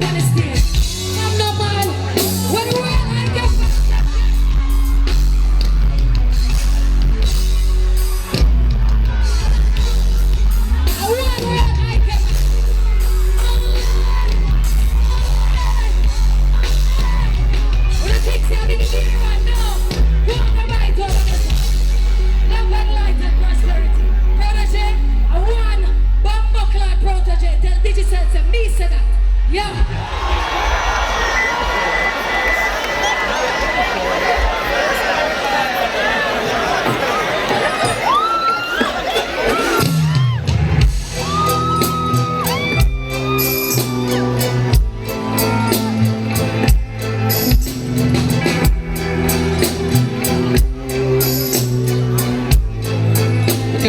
on the stage. I'm no man. When the world I get back. When the world I get back. When the things are in the air right now, walk the right over this. Love and light and prosperity. Protoje, I won. Bumbo clad Protoje. Tell digital to me say that. Yeah.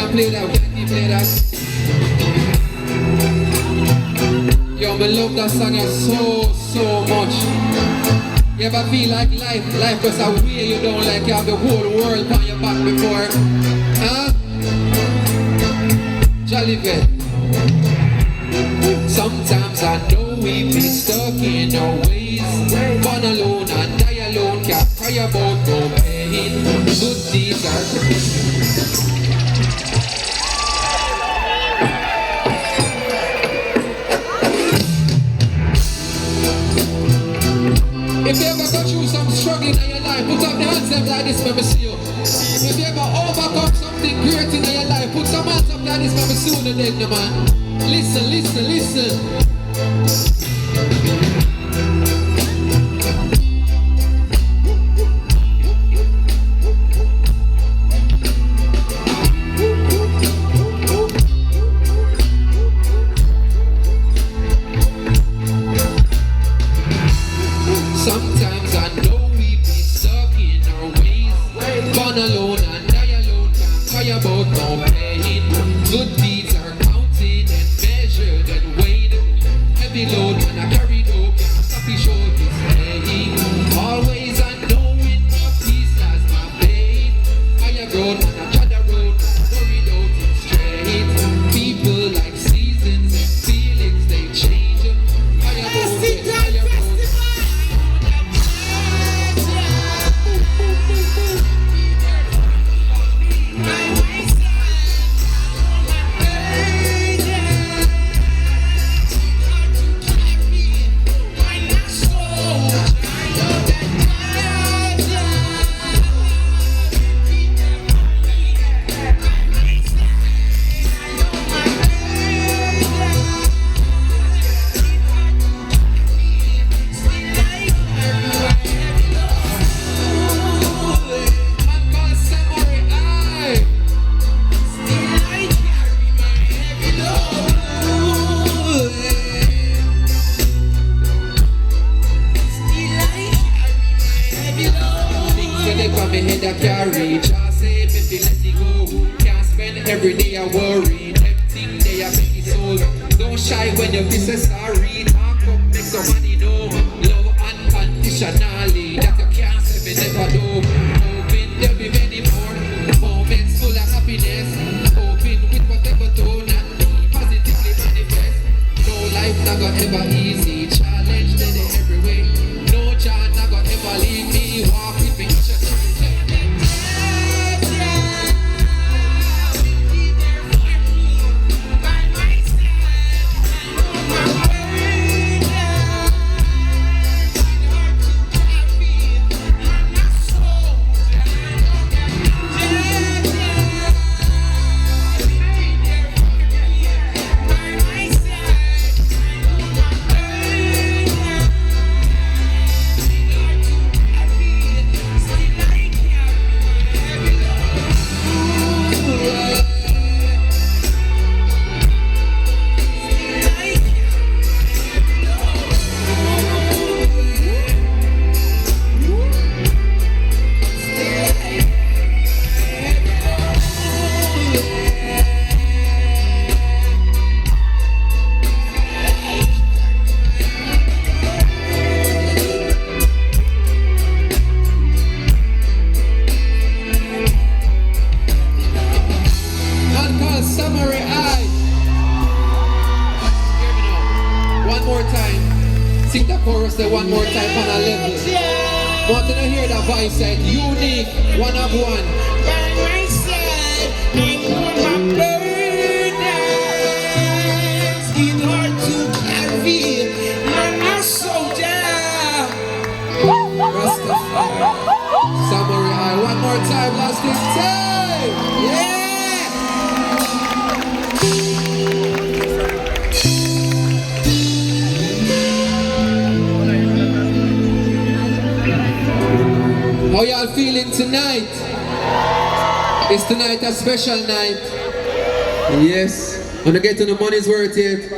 Play that, can you play that? Yo, I love that song so much. You ever feel like life was a way you don't like you have the whole world on your back before? Huh? Jolly bit. Sometimes I know we've been stuck in our ways. Born alone and die alone, can't cry about no pain. Good deeds are if you ever go through some struggling in your life, put up the hands up like this, let me see you. If you ever overcome something great in your life, put some hands up like this, let me see you then, man. Listen, listen, listen. Sometimes I know we be stuck in our ways. Born alone and die alone, can't cry about no pain. Good deeds are counted and measured and weighed. Heavy load and I carry no, can't stop the show this day. Always I know it, no peace as my faith. Higher grown and I tread the road, worried out and straight. People like seasons and feelings, they change. Higher road, higher road. Me head I carry, just say me feel let it go. Can't spend every day I worry. Everything day I make it soul. Don't shy when you be say sorry. Talk up, make some money know. Love unconditionally, that you can't say me never do. Hoping there'll be many more moments full of happiness. Hoping with whatever tone and positively manifest. No life not gonna ever easy. Challenge then every way. No chance not gonna ever leave me. Walk with me. Sing the chorus there one more time on a level. Want to hear that voice said unique, one of one. By my side, I know my burdens is hard to carry. I'm a soldier. Rastafari. Samory I. One more time, last thing time. Yeah. How y'all feeling tonight? Is tonight a special night? Yes. Wanna get to the money's worth it?